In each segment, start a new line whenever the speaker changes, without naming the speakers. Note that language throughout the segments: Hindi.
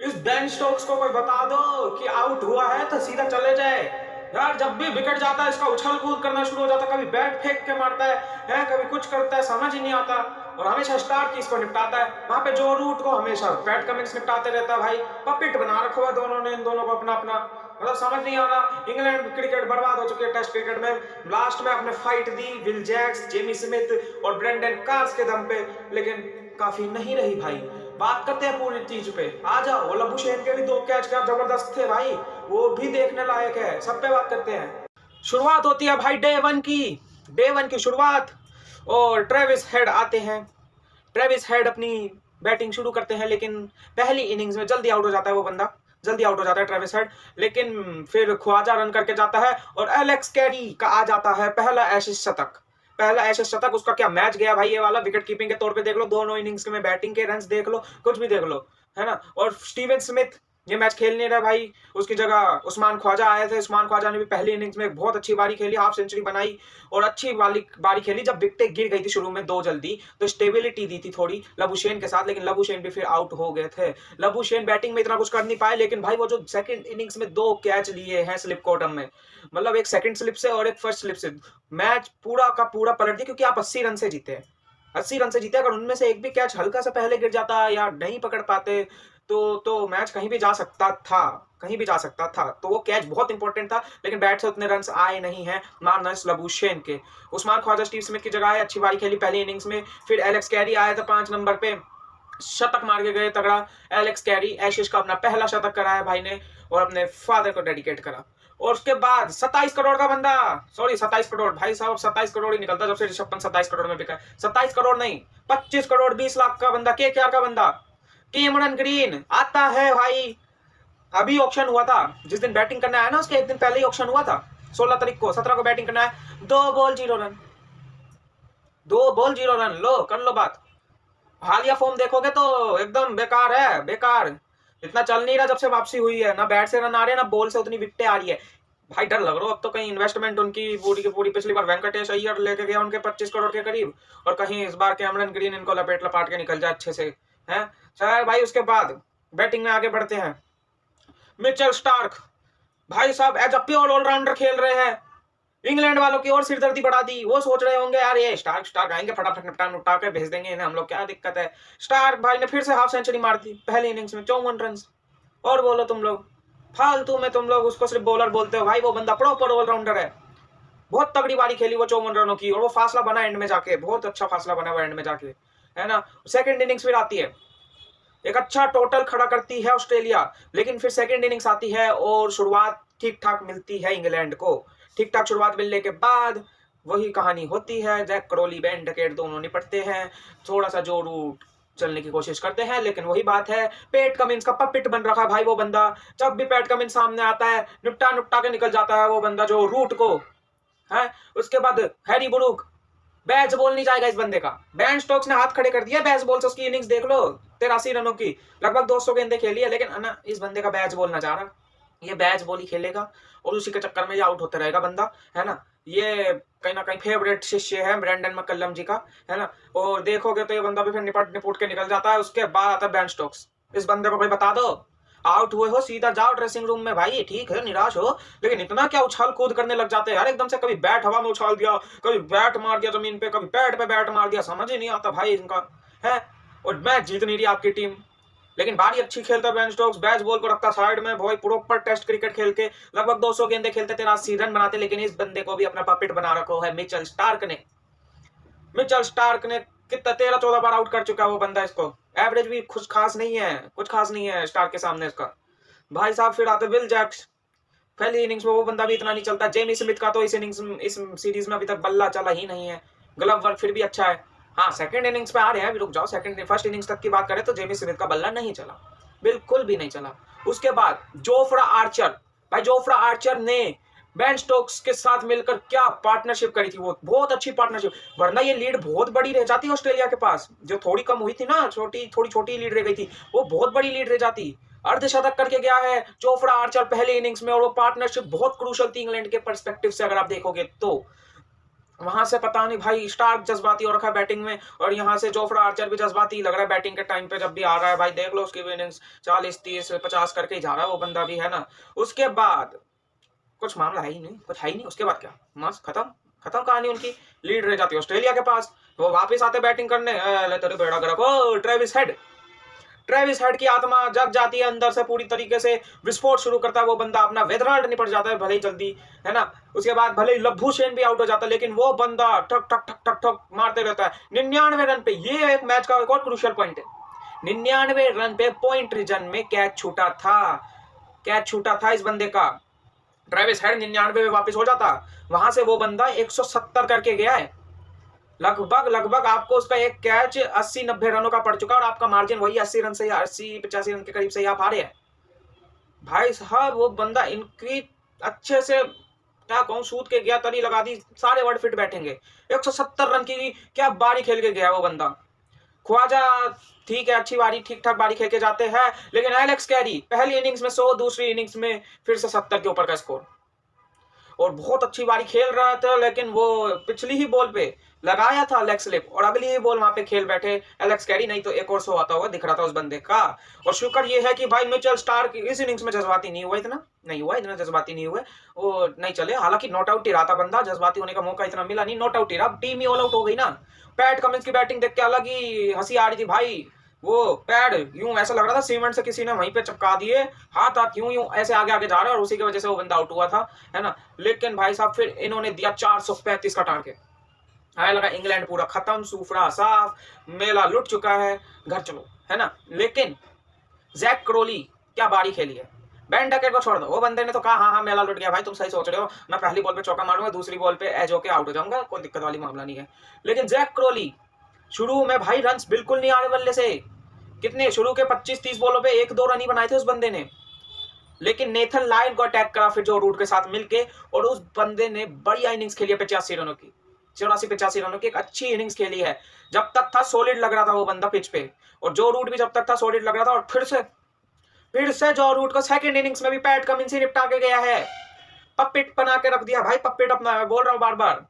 इस बेन स्टोक्स को कोई बता दो कि आउट हुआ है तो सीधा चले जाए यार। जब भी विकेट जाता है इसका उछल कूद करना शुरू हो जाता है, कभी बैट फेंक के मारता है कभी कुछ करता है, समझ ही नहीं आता। और हमेशा स्टार्क इसको निपटाता है। वहां पे जो रूट को हमेशा पैट कमिंस निपटाते रहता है भाई। पपिट बना रखा है दोनों ने, इन दोनों को अपना अपना। मतलब समझ नहीं आ रहा। इंग्लैंड क्रिकेट बर्बाद हो चुकी है टेस्ट क्रिकेट में। लास्ट में अपने fight the Will Jacks, Jamie Smith और ब्रेंडन कार्स के दम पे, लेकिन काफी नहीं रही भाई। बात करते हैं पूरी चीज पे। आ जाओ, वो लबुशेन के भी 2 कैच क्या जबरदस्त थे भाई, वो भी देखने लायक है। सब पे बात करते हैं। शुरुआत होती है भाई डे वन की शुरुआत, और ट्रेविस हेड आते हैं। ट्रेविस हेड अपनी बैटिंग शुरू करते हैं, लेकिन पहली इनिंग्स में जल्दी आउट हो जाता है वो बंदा, जल्दी आउट हो जाता है ट्रेविस हेड। लेकिन फिर ख्वाजा रन करके जाता है और एलेक्स कैरी का आ जाता है पहला एशेज शतक। पहला ऐसे शतक। उसका क्या मैच गया भाई ये वाला, विकेट कीपिंग के तौर पे देख लो, दोनों इनिंग्स में बैटिंग के रन्स देख लो, कुछ भी देख लो, है ना। और स्टीवन स्मिथ ये मैच खेल नहीं रहा भाई, उसकी जगह उस्मान ख्वाजा आए थे। उस्मान ख्वाजा ने भी पहली इनिंग्स में बहुत अच्छी बारी खेली, हाफ सेंचुरी बनाई और अच्छी बारी खेली। जब विकेटें गिर गई थी शुरू में 2 जल्दी, तो स्टेबिलिटी दी थी थोड़ी लबुशेन के साथ, लेकिन लबुशेन भी फिर आउट हो गए थे। लबुशेन बैटिंग में इतना कुछ कर नहीं पाए, लेकिन भाई वो जो सेकंड इनिंग्स में 2 कैच लिए हैं स्लिप कॉटम में, मतलब एक सेकंड स्लिप से और एक फर्स्ट स्लिप से, मैच पूरा का पूरा पलट दिया। क्योंकि आप 80 रन से जीते हैं, 80 रन से जीते। अगर उनमें से एक भी कैच हल्का सा पहले गिर जाता या नहीं पकड़ पाते तो मैच कहीं भी जा सकता था, कहीं भी जा सकता था। तो वो कैच बहुत इंपॉर्टेंट था, लेकिन बैट से उतने रन आए नहीं हैं मार्नस लबुशेन के। उस्मान ख्वाजा स्टीव स्मिथ की जगह है, अच्छी बारी खेली पहली इनिंग्स में। फिर एलेक्स कैरी आया था 5 नंबर पे, शतक मार के गए तगड़ा। एलेक्स कैरी एशेज का अपना पहला शतक कराया भाई ने, और अपने फादर को डेडिकेट करा। और उसके बाद 27 करोड़ का बंदा, सॉरी 27 करोड़ भाई साहब, 27 करोड़ ही निकलता जब से ऋषभ पंत 27 करोड़ में बिका है। 27 करोड़ नहीं, 25 करोड़ 20 लाख का बंदा, केकेआर का बंदा कैमरन ग्रीन आता है भाई। अभी ऑक्शन हुआ था, जिस दिन बैटिंग करना है ना उसके एक दिन पहले ही ऑक्शन हुआ था, 16 तारीख को। 17 को बैटिंग करना है। 2 बॉल 0 रन, 2 बॉल 0 रन। लो कर लो बात। हालिया फॉर्म देखोगे तो एकदम बेकार है, बेकार। इतना चल नहीं रहा जब से वापसी हुई है, ना बैट से रन आ रहे हैं ना बॉल से उतनी विकेटें आ रही है भाई। डर लग रहा है अब तो कहीं इन्वेस्टमेंट उनकी पूरी की पूरी, पिछली बार वेंकटेश अय्यर लेके गया उनके 25 करोड़ के करीब, और कहीं इस बार कैमरन ग्रीन इनको लपेट लपाट के निकल जाए अच्छे से, है शायद भाई। उसके बाद बैटिंग में आगे बढ़ते हैं। मिचेल स्टार्क भाई साहब एज अ प्योर ऑलराउंडर खेल रहे हैं। इंग्लैंड वालों की और सिरदर्दी बढ़ा दी। वो सोच रहे होंगे यार ये स्टार्क स्टार्क आएंगे फटाफट निपटा निपटा के भेज देंगे इन्हें हम लोग, क्या दिक्कत है। स्टार्क भाई ने फिर से हाफ सेंचुरी मार दी पहली इनिंग्स में, 54 रन। और बोलो तुम लोग फालतू में, तुम लोग उसको सिर्फ बॉलर बोलते हो भाई, वो बंदा प्रॉपर ऑलराउंडर है। बहुत तगड़ी बारी खेली वो 54 रनों की, और वो फासला बना एंड में जाके, बहुत अच्छा फासला बना हुआ एंड में जाके, है ना। सेकंड इनिंग्स फिर आती है, एक अच्छा टोटल खड़ा करती है ऑस्ट्रेलिया, लेकिन फिर सेकंड इनिंग्स आती है और शुरुआत ठीक ठाक मिलती है इंग्लैंड को। ठीक ठाक शुरुआत मिलने के बाद वही कहानी होती है। जैक क्रोली, बेन डकेट दोनों निपटते हैं, थोड़ा सा जो रूट चलने की कोशिश करते हैं, लेकिन वही बात है, पैट कमिंस का पपिट बन रखा है भाई वो बंदा। जब भी पैट कमिंस सामने आता है निपटा निपटा के निकल जाता है वो बंदा, जो रूट को है। उसके बाद हैरी बुरूक, बैच बॉल नहीं जाएगा इस बंदे का। बेन स्टोक्स ने हाथ खड़े कर दिया बैच बॉल से, उसकी इनिंग्स देख लो 83 रनों की, लगभग 200 गेंदें खेली है, लेकिन ना इस बंदे का बैच बॉल ना जा रहा। ये बैच बॉल ही खेलेगा और उसी के चक्कर में ये आउट होता रहेगा बंदा, है ना। ये कहीं ना कहीं फेवरेट शिष्य है ब्रेंडन मैकलम जी का, है ना। और देखोगे तो ये बंदा भी फिर निपट निपुट के निकल जाता है। उसके बाद आता है बेन स्टोक्स। इस बंदे को भाई बता दो, आउट हुए हो सीधा जाओ ड्रेसिंग रूम में भाई, ठीक है निराश हो, लेकिन इतना क्या उछाल कूद करने लग जाते हैं यार एकदम से। कभी बैट हवा में उछाल दिया, कभी बैट मार दिया जमीन पे, कभी पैड पे बैट मार दिया, समझ ही नहीं आता भाई इनका, है। और मैच जीत नहीं रही आपकी टीम, लेकिन बारी अच्छी खेलता बेन स्टोक्स, बैच बॉल को रखता साइड में भाई, प्रॉपर टेस्ट क्रिकेट खेल के लगभग 200 गेंदे खेलते 83 रन बनाते। लेकिन इस बंदे को भी अपना पपेट बना रखा है मिचेल स्टार्क ने। मिचेल स्टार्क ने कितना 13-14 बार आउट कर चुका है वो बंदा इसको। एवरेज भी कुछ खास नहीं है, कुछ खास नहीं है स्टार्क के सामने इसका भाई साहब। फिर आते विल जैक्स, पहली इनिंग्स में वो बंदा भी इतना नहीं चलता। जेमी स्मिथ का तो इस सीरीज में अभी तक बल्ला चला ही नहीं है। ग्लव वर्क फिर भी अच्छा है। हाँ सेकंड इनिंग्स पे आ रहे हैं, अभी रुक जाओ। फर्स्ट इनिंग्स तक की बात करें तो जेमी स्मिथ का बल्ला नहीं चला, बिल्कुल भी नहीं चला। उसके बाद जोफ्रा आर्चर, भाई जोफ्रा आर्चर ने बेन स्टोक्स के साथ मिलकर क्या पार्टनरशिप करी थी, वो बहुत अच्छी पार्टनरशिप। वरना ये लीड बहुत बड़ी रह जाती ऑस्ट्रेलिया के पास, जो थोड़ी कम हुई थी ना, थोड़ी छोटी लीड रह गई थी, वो बहुत बड़ी लीड रह जाती। अर्धशतक करके गया है जोफ्रा आर्चर पहले इनिंग्स में, और वो पार्टनरशिप बहुत क्रूशल थी इंग्लैंड के पर्सपेक्टिव से अगर आप देखोगे तो। वहां से पता नहीं भाई स्टार्क जज्बाती हो रखा है बैटिंग में, और यहाँ से जोफ्रा आर्चर भी जज्बाती लग रहा है बैटिंग के टाइम पे जब भी आ रहा है। भाई देख लो उसकी इनिंग्स 40 30 50 करके ही जा रहा है वो बंदा भी, है ना। उसके बाद कुछ मामला है ही नहीं, कुछ है ही नहीं। उसके बाद क्या, मस्त खत्म, खत्म कहानी उनकी। लीड रह जाती है ऑस्ट्रेलिया के पास, वो वापस आते बैटिंग करने, तेरे बेड़ा गर्क ओ ट्रेविस हेड। ट्रेविस हेड की आत्मा जग जाती है अंदर से पूरी तरीके से, विस्फोट शुरू करता है वो बंदा अपना, वेदरहाल्ड निपट जाता है भले ही जल्दी, है ना। उसके बाद भले ही लब्बू सेन भी आउट हो जाता है, लेकिन वो बंदा ठक ठक ठक ठक ठक मारते रहता है 99 रन पे। ये एक मैच का एक और क्रूशियल पॉइंट है, 99 रन पे पॉइंट रीजन में कैच छूटा था, कैच छूटा था इस बंदे का। ट्रेविस हेड 99 में वापस हो जाता, वहां से वो बंदा 170 करके गया है। लगभग लगभग आपको उसका एक कैच 80 90 रनों का पड़ चुका, और आपका मार्जिन वही 80 रन से, 80 85 रन के करीब से आप हारे हैं। भाई साहब वो बंदा इनकी अच्छे से क्या कहूँ, सूद के गया, तरी लगा दी, सारे वर्ड फिट बैठेंगे। 170 रन की क्या बारी खेल के गया वो बंदा। ख्वाजा ठीक है, अच्छी बारी, ठीक ठाक बारी खेल के जाते हैं, लेकिन एलेक्स कैरी पहली इनिंग्स में 100, दूसरी इनिंग्स में फिर से 70 के ऊपर का स्कोर, और बहुत अच्छी बारी खेल रहा था, लेकिन वो पिछली ही बॉल पे लगाया था लेग स्लिप, और अगली ही बॉल वहां पे खेल बैठे एलेक्स कैरी, नहीं तो एक और 100 आता हुआ दिख रहा था उस बंदे का। और शुक्र ये है कि भाई मिचेल स्टार्क इस इनिंग्स में जज्बाती नहीं हुआ, इतना नहीं हुआ, इतना जज्बाती नहीं हुए, वो नहीं चले। हालांकि नॉट आउट ही रहा था बंदा, जज्बाती होने का मौका इतना मिला नहीं, नॉट आउट ही रहा, टीम ही ऑल आउट हो गई ना। पैट कमिंस की बैटिंग देख के अलग ही हंसी आ रही थी भाई। वो पैड यूं ऐसा लग रहा था सीमेंट से किसी ने वहीं पे चिपका दिए, हाथ हाथ यूं यूं ऐसे आगे आगे जा रहा है, और उसी की वजह से वो बंदा आउट हुआ था, है ना। लेकिन भाई साहब फिर इन्होंने दिया 435 का टारगेट, आया लगा इंग्लैंड पूरा खत्म, सूफड़ा साफ, मेला लुट चुका है, घर चलो, है ना। लेकिन जैक क्रोली क्या बारी खेली है, बेन डकेट को छोड़ दो, वो बंदे ने तो कहा हाँ हाँ मेला लुट गया भाई, तुम सही सोच रहे हो, मैं पहली बॉल पे चौका मारूंगा, दूसरी बॉल पे एज होके आउट हो जाऊंगा, कोई दिक्कत वाली मामला नहीं है। लेकिन जैक क्रोली शुरू में भाई रन बिल्कुल नहीं आ रहे बल्ले से, कितने शुरू के 25 30 बॉलों पे 1 2 रन ही बनाए थे उस बंदे ने, लेकिन नेथन लायन को अटैक करा फिर जो रूट के साथ मिलके, और उस बंदे ने बढ़िया इनिंग्स खेली है 85 रनों की, 84 85 रनों की एक अच्छी इनिंग्स खेली है। जब तक था सॉलिड लग रहा था वो बंदा पिच पे, और जो रूट भी जब तक था सॉलिड लग रहा था, और फिर से जो रूट को सेकंड इनिंग्स में भी पैट कमिंस ही निपटा के गया है, पपेट बना के रख दिया भाई, पपेट अपना। मैं बोल रहा हूँ बार बार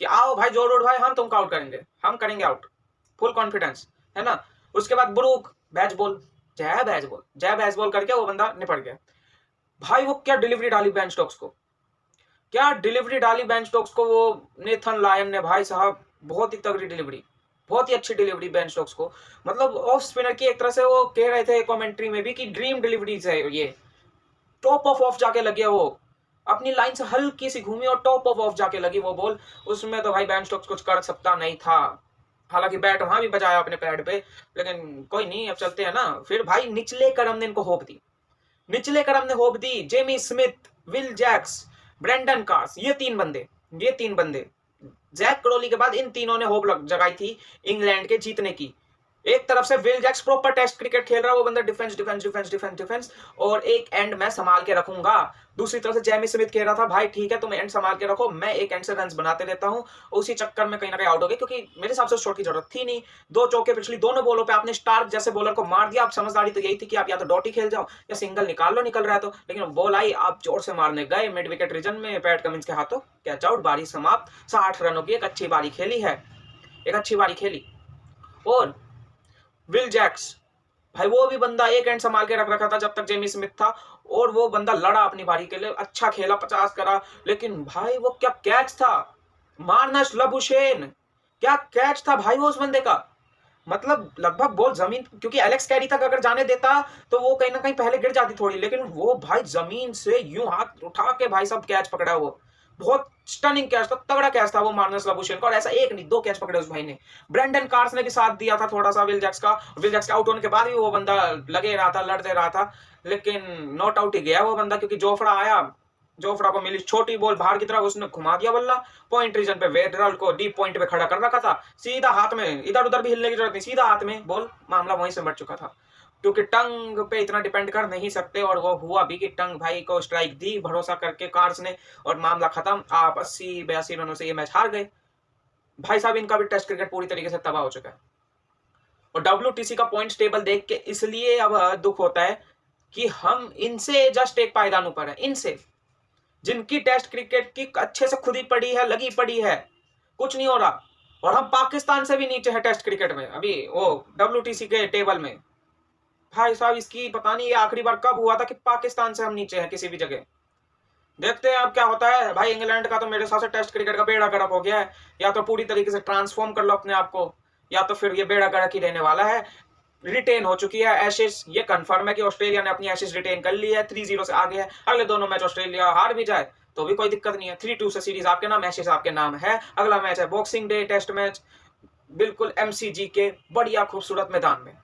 कि आओ भाई जो रूट भाई, हम तुमको आउट करेंगे, हम करेंगे आउट, फुल कॉन्फिडेंस, है ना। उसके बाद ब्रूक बैच बॉल, जय बैच बॉल करके वो बंदा निपट गया भाई। वो क्या डिलीवरी डाली बेन स्टोक्स को, क्या डिलीवरी डाली बेन स्टोक्स को वो नेथन लायन ने, भाई साहब बहुत ही तगड़ी डिलीवरी, बहुत ही अच्छी डिलीवरी बेन स्टोक्स को। मतलब ऑफ स्पिनर की एक तरह से वो कह रहे थे कमेंट्री में भी कि ड्रीम डिलीवरीज है ये, टॉप ऑफ जाके लगे, वो अपनी लाइन से हल्की सी घूमी और टॉप ऑफ जाके लगी वो बॉल, उसमें तो भाई बेन स्टोक्स कुछ कर सकता नहीं था। हालांकि बैट वहां भी बजाया अपने पैड पे, लेकिन कोई नहीं, अब चलते हैं ना। फिर भाई निचले क्रम ने इनको होप दी, निचले क्रम ने होप दी, Jamie Smith, Will Jacks, Brendon Carse, ये तीन बंदे जैक क्रोली के बाद इन तीनों ने होप जगाई थी इंग्लैंड के जीतने की। एक तरफ से Will Jacks proper test cricket खेल रहा है, वो बंदा डिफेंस, और एक एंड मैं संभाल के रखूंगा। दूसरी तरफ से जेमी स्मिथ कह रहा था भाई ठीक है तुम एंड संभाल के रखो, मैं एक एंड से रन बनाते रहता हूं। उसी चक्कर में कहीं ना कहीं आउट हो गए, क्योंकि मेरे हिसाब से शॉट की जरूरत थी नहीं। 2 चौके पिछली दोनों बॉलों पे आपने स्टार्क जैसे बॉलर को मार दिया। आप समझदारी तो यही थी कि आप या तो डॉट ही खेल जाओ या सिंगल निकाल लो, निकल रहा है तो, लेकिन बॉल आई, आप जोर से मारने गए मिड विकेट रीजन में, पैट कमिंस के हाथों कैच आउट, बारी समाप्त। 60 रनों की एक अच्छी बारी खेली और विल जैक्स भाई वो भी बंदा एक एंड संभाल के रख रखा था जब तक जेमी स्मिथ था, और वो बंदा लड़ा अपनी बारी के लिए, अच्छा खेला, 50 करा। लेकिन भाई वो क्या कैच था, मार्नस लबुशेन, क्या कैच था भाई वो उस बंदे का। मतलब लगभग बॉल जमीन, क्योंकि एलेक्स कैरी तक अगर जाने देता तो वो कहीं ना कहीं पहले गिर जाती थोड़ी, लेकिन वो भाई जमीन से यूं हाथ उठा के भाई सब कैच पकड़ा, वो बहुत स्टनिंग कैच था, तगड़ा कैच था वो मार्नस लबुशेन का, और ऐसा एक नहीं 2 कैच पकड़े उस भाई ने। ब्रेंडन कार्स ने भी साथ दिया था थोड़ा सा विल जैक्स के आउट होने के बाद भी वो बंदा लगे रहा था, लड़ते रहा था, लेकिन नॉट आउट ही गया वो बंदा, क्योंकि जोफ्रा आया, जोफ्रा को मिली छोटी बॉल बाहर की तरफ, उसने घुमा दिया बल्ला पॉइंट रीजन पे, वेडरल को डीप पॉइंट पे खड़ा कर रखा था, सीधा हाथ में, इधर उधर भी हिलने की जरूरत नहीं, सीधा हाथ में बॉल, मामला वहीं से बढ़ चुका था। क्योंकि टंग पे इतना डिपेंड कर नहीं सकते, और वो हुआ भी कि टंग भाई को स्ट्राइक दी भरोसा करके कार्स ने, और मामला खत्म। आप 80 82 रनों से ये मैच हार गए भाई साहब। इनका भी टेस्ट क्रिकेट पूरी तरीके से तबाह हो चुका है, और WTC का पॉइंट्स टेबल देख के इसलिए अब दुख होता है कि हम इनसे जस्ट एक पायदान ऊपर है, इनसे जिनकी टेस्ट क्रिकेट की अच्छे से खुदी पड़ी है, लगी पड़ी है, कुछ नहीं हो रहा। और हम पाकिस्तान से भी नीचे है टेस्ट क्रिकेट में, अभी वो WTC के टेबल में। भाई साहब इसकी पता नहीं ये आखिरी बार कब हुआ था कि पाकिस्तान से हम नीचे हैं किसी भी जगह। देखते हैं अब क्या होता है भाई। इंग्लैंड का तो मेरे हिसाब से टेस्ट क्रिकेट का बेड़ा गर्क हो गया है। या तो पूरी तरीके से ट्रांसफॉर्म कर लो अपने आप को, या तो फिर ये बेड़ा गर्क ही रहने वाला है। रिटेन हो चुकी है एशेज, ये कंफर्म है कि ऑस्ट्रेलिया ने अपनी एशेज रिटेन कर ली है, 3-0 से आगे है। अगले दोनों मैच ऑस्ट्रेलिया हार भी जाए तो भी कोई दिक्कत नहीं है, 3-2 से सीरीज आपके नाम, एशेज आपके नाम है। अगला मैच है बॉक्सिंग डे टेस्ट मैच, बिल्कुल MCG के बढ़िया खूबसूरत मैदान में।